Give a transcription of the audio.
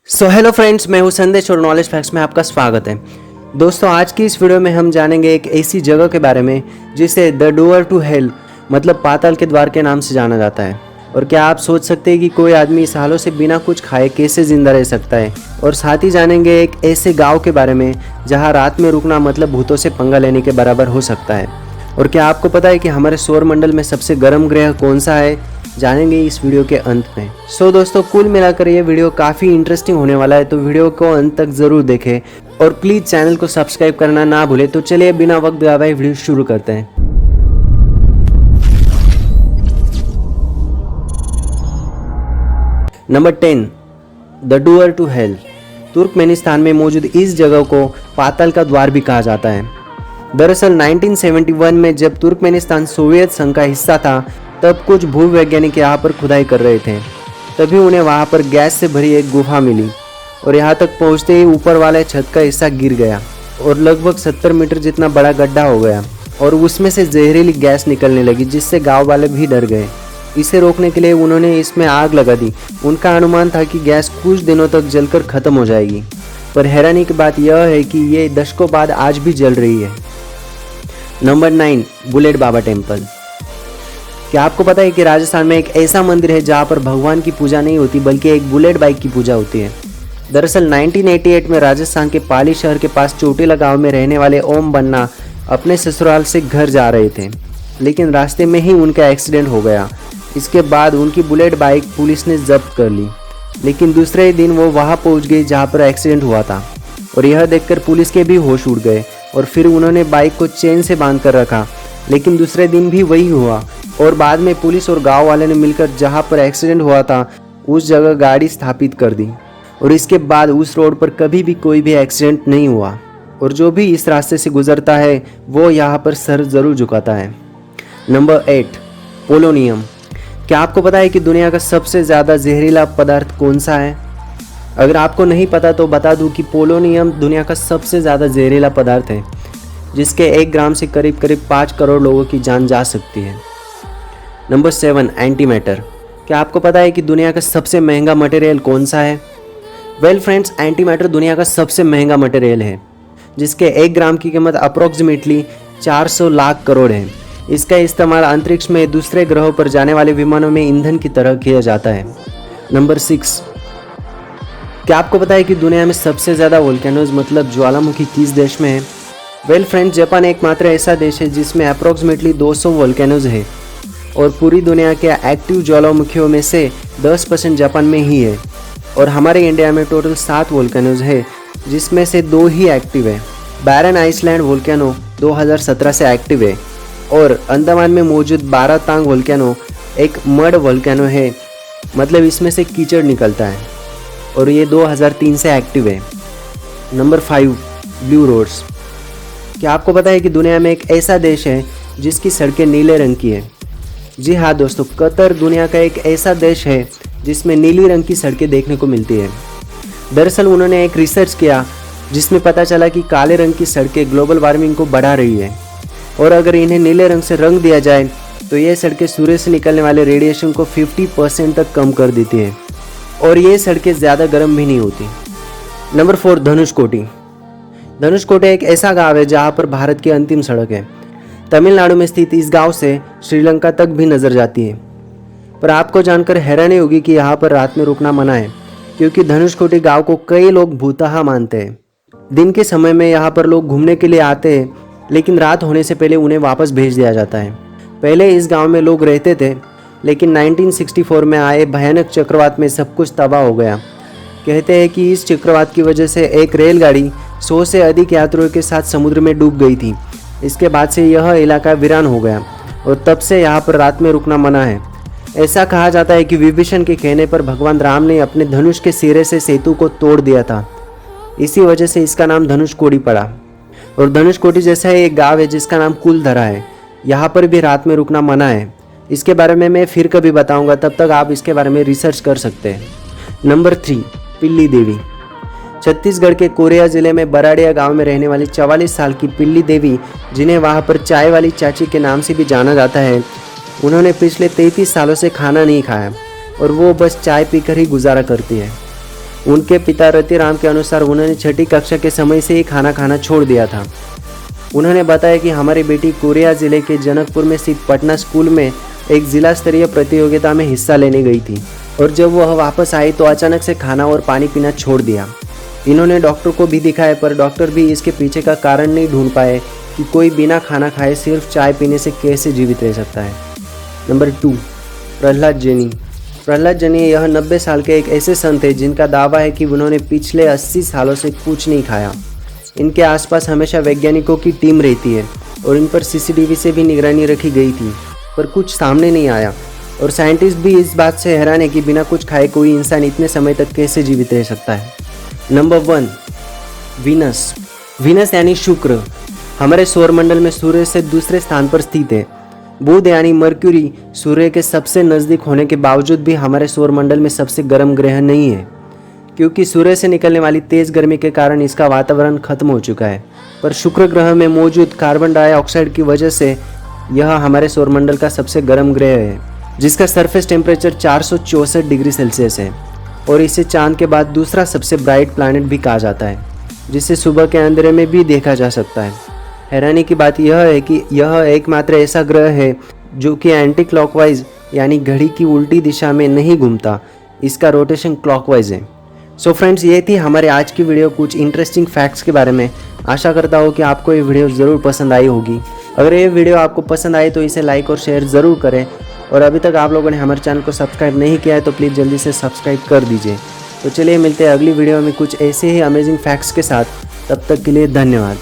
Hello friends, मैं हूं संदेश और नॉलेज फैक्ट्स में आपका स्वागत है। दोस्तों, आज की इस वीडियो में हम जानेंगे एक ऐसी जगह के बारे में जिसे द डोर टू हेल मतलब पाताल के द्वार के नाम से जाना जाता है। और क्या आप सोच सकते हैं कि कोई आदमी सालों से बिना कुछ खाए कैसे जिंदा रह सकता है। और साथ ही जानेंगे एक ऐसे गाँव के बारे में जहाँ रात में रुकना मतलब भूतों से पंगा लेने के बराबर हो सकता है। और क्या आपको पता है कि हमारे सौर मंडल में सबसे गर्म ग्रह कौन सा है, जानेंगे इस वीडियो के अंत में। दोस्तों, कुल मिलाकर ये वीडियो काफ़ी इंटरेस्टिंग होने वाला है, तो वीडियो को अंत तक ज़रूर देखें और प्लीज़ चैनल को सब्सक्राइब करना ना भूलें। तो चलिए बिना वक्त गवाए वीडियो शुरू करते हैं। Number 10, the door to hell. Turkmenistan में मौजूद इस जगह को पाताल का द्वार भी कहा जाता है। दरअसल 1971 में जब तुर्कमेनिस्तान सोवियत संघ का हिस्सा था, तब कुछ भूवैज्ञानिक यहाँ पर खुदाई कर रहे थे। तभी उन्हें वहाँ पर गैस से भरी एक गुफा मिली और यहाँ तक पहुँचते ही ऊपर वाले छत का हिस्सा गिर गया और लगभग 70 मीटर जितना बड़ा गड्ढा हो गया और उसमें से जहरीली गैस निकलने लगी, जिससे गांव वाले भी डर गए। इसे रोकने के लिए उन्होंने इसमें आग लगा दी। उनका अनुमान था कि गैस कुछ दिनों तक जलकर खत्म हो जाएगी, पर हैरानी की बात यह है कि ये दशकों बाद आज भी जल रही है। नंबर 9, बुलेट बाबा टेम्पल। क्या आपको पता है कि राजस्थान में एक ऐसा मंदिर है जहाँ पर भगवान की पूजा नहीं होती बल्कि एक बुलेट बाइक की पूजा होती है। दरअसल 1988 में राजस्थान के पाली शहर के पास चोटीला गांव में रहने वाले ओम बन्ना अपने ससुराल से घर जा रहे थे, लेकिन रास्ते में ही उनका एक्सीडेंट हो गया। इसके बाद उनकी बुलेट बाइक पुलिस ने जब्त कर ली, लेकिन दूसरे दिन वो वहाँ पहुँच गई जहाँ पर एक्सीडेंट हुआ था और यह देखकर पुलिस के भी होश उड़ गए और फिर उन्होंने बाइक को चेन से बांध कर रखा। लेकिन दूसरे दिन भी वही हुआ और बाद में पुलिस और गांव वाले ने मिलकर जहां पर एक्सीडेंट हुआ था उस जगह गाड़ी स्थापित कर दी और इसके बाद उस रोड पर कभी भी कोई भी एक्सीडेंट नहीं हुआ और जो भी इस रास्ते से गुजरता है वो यहाँ पर सर ज़रूर झुकाता है। Number 8, polonium. क्या आपको पता है कि दुनिया का सबसे ज़्यादा जहरीला पदार्थ कौन सा है? अगर आपको नहीं पता तो बता दूं कि पोलोनियम दुनिया का सबसे ज़्यादा जहरीला पदार्थ है, जिसके 1 ग्राम से करीब 5 करोड़ लोगों की जान जा सकती है। Number 7, anti matter. क्या आपको पता है कि दुनिया का सबसे महंगा मटेरियल कौन सा है? वेल फ्रेंड्स, एंटी मैटर दुनिया का सबसे महंगा मटेरियल है, जिसके 1 ग्राम की कीमत अप्रोक्सीमेटली 400 लाख करोड़ है। इसका इस्तेमाल अंतरिक्ष में दूसरे ग्रहों पर जाने वाले विमानों में ईंधन की तरह किया जाता है। नंबर 6, क्या आपको पता है कि दुनिया में सबसे ज़्यादा वोल्केनोज मतलब ज्वालामुखी किस देश में है? वेल फ्रेंड्स, जापान एकमात्र ऐसा देश है जिसमें अप्रोक्सीमेटली 200 वोल्केनोज है और पूरी दुनिया के एक्टिव ज्वालामुखियों में से 10% जापान में ही है। और हमारे इंडिया में टोटल 7 वोल्केनोज है, जिसमें से 2 ही एक्टिव है। बैरन आइसलैंड वोल्केनो 2017 से एक्टिव है और अंडमान में मौजूद 12 तांग वोल्केनो एक मड वोल्केनो है, मतलब इसमें से कीचड़ निकलता है और ये 2003 से एक्टिव है। Number 5, blue roads. क्या आपको पता है कि दुनिया में एक ऐसा देश है जिसकी सड़कें नीले रंग की है? जी हाँ दोस्तों, कतर दुनिया का एक ऐसा देश है जिसमें नीली रंग की सड़कें देखने को मिलती है। दरअसल उन्होंने एक रिसर्च किया जिसमें पता चला कि काले रंग की सड़कें ग्लोबल वार्मिंग को बढ़ा रही है और अगर इन्हें नीले रंग से रंग दिया जाए तो ये सड़कें सूर्य से निकलने वाले रेडिएशन को 50% तक कम कर देती है और ये सड़कें ज़्यादा गर्म भी नहीं होती। नंबर 4, धनुषकोटी। धनुषकोटी एक ऐसा गांव है जहां पर भारत की अंतिम सड़क है। तमिलनाडु में स्थित इस गांव से श्रीलंका तक भी नजर जाती है। पर आपको जानकर हैरानी होगी कि यहाँ पर रात में रुकना मना है, क्योंकि धनुषकोटी गांव को कई लोग भूतहा मानते हैं। दिन के समय में यहाँ पर लोग घूमने के लिए आते हैं, लेकिन रात होने से पहले उन्हें वापस भेज दिया जाता है। पहले इस गाँव में लोग रहते थे, लेकिन 1964 में आए भयानक चक्रवात में सब कुछ तबाह हो गया। कहते हैं कि इस चक्रवात की वजह से एक रेलगाड़ी 100 से अधिक यात्रियों के साथ समुद्र में डूब गई थी। इसके बाद से यह इलाका वीरान हो गया और तब से यहाँ पर रात में रुकना मना है। ऐसा कहा जाता है कि विभीषण के कहने पर भगवान राम ने अपने धनुष के सिरे से सेतु को तोड़ दिया था। इसी वजह से इसका नाम धनुषकोटी पड़ा। और धनुषकोटी जैसा एक गाँव है जिसका नाम कुलधरा है, यहाँ पर भी रात में रुकना मना है। इसके बारे में मैं फिर कभी बताऊँगा, तब तक आप इसके बारे में रिसर्च कर सकते हैं। नंबर 3, पिल्ली देवी। छत्तीसगढ़ के कोरिया जिले में बराड़िया गांव में रहने वाली 44 साल की पिल्ली देवी, जिन्हें वहां पर चाय वाली चाची के नाम से भी जाना जाता है, उन्होंने पिछले 33 सालों से खाना नहीं खाया और वो बस चाय पीकर ही गुजारा करती है। उनके पिता रतिराम के अनुसार उन्होंने छठी कक्षा के समय से ही खाना खाना छोड़ दिया था। उन्होंने बताया कि हमारी बेटी कोरिया ज़िले के जनकपुर में स्थित पटना स्कूल में एक जिला स्तरीय प्रतियोगिता में हिस्सा लेने गई थी और जब वह वापस आई तो अचानक से खाना और पानी पीना छोड़ दिया। इन्होंने डॉक्टर को भी दिखाया पर डॉक्टर भी इसके पीछे का कारण नहीं ढूंढ पाए कि कोई बिना खाना खाए सिर्फ चाय पीने से कैसे जीवित रह सकता है। नंबर 2, प्रहलाद जैनी। प्रहलाद जैनी यह 90 साल के एक ऐसे संत हैं जिनका दावा है कि उन्होंने पिछले 80 सालों से कुछ नहीं खाया। इनके आसपास हमेशा वैज्ञानिकों की टीम रहती है और इन पर सीसीटीवी से भी निगरानी रखी गई थी पर कुछ सामने नहीं आया और साइंटिस्ट भी इस बात से हैरान है कि बिना कुछ खाए कोई इंसान इतने समय तक कैसे जीवित रह सकता है। Number 1, Venus. वीनस यानी शुक्र हमारे सौरमंडल में सूर्य से दूसरे स्थान पर स्थित है। बुध यानी मर्क्यूरी सूर्य के सबसे नज़दीक होने के बावजूद भी हमारे सौरमंडल में सबसे गर्म ग्रह नहीं है क्योंकि सूर्य से निकलने वाली तेज़ गर्मी के कारण इसका वातावरण खत्म हो चुका है। पर शुक्र ग्रह में मौजूद कार्बन डाइऑक्साइड की वजह से यह हमारे सौरमंडल का सबसे गर्म ग्रह है जिसका सरफेस टेम्परेचर 464 डिग्री सेल्सियस है और इसे चांद के बाद दूसरा सबसे ब्राइट प्लैनेट भी कहा जाता है जिसे सुबह के अंधेरे में भी देखा जा सकता है। हैरानी की बात यह है कि यह एकमात्र ऐसा ग्रह है जो कि एंटी क्लॉकवाइज यानी घड़ी की उल्टी दिशा में नहीं घूमता, इसका रोटेशन क्लॉकवाइज है। सो फ्रेंड्स, ये थी हमारे आज की वीडियो कुछ इंटरेस्टिंग फैक्ट्स के बारे में। आशा करता हूँ कि आपको ये वीडियो ज़रूर पसंद आई होगी। अगर ये वीडियो आपको पसंद आई तो इसे लाइक और शेयर ज़रूर करें और अभी तक आप लोगों ने हमारे चैनल को सब्सक्राइब नहीं किया है तो प्लीज़ जल्दी से सब्सक्राइब कर दीजिए। तो चलिए मिलते हैं अगली वीडियो में कुछ ऐसे ही अमेजिंग फैक्ट्स के साथ। तब तक के लिए धन्यवाद।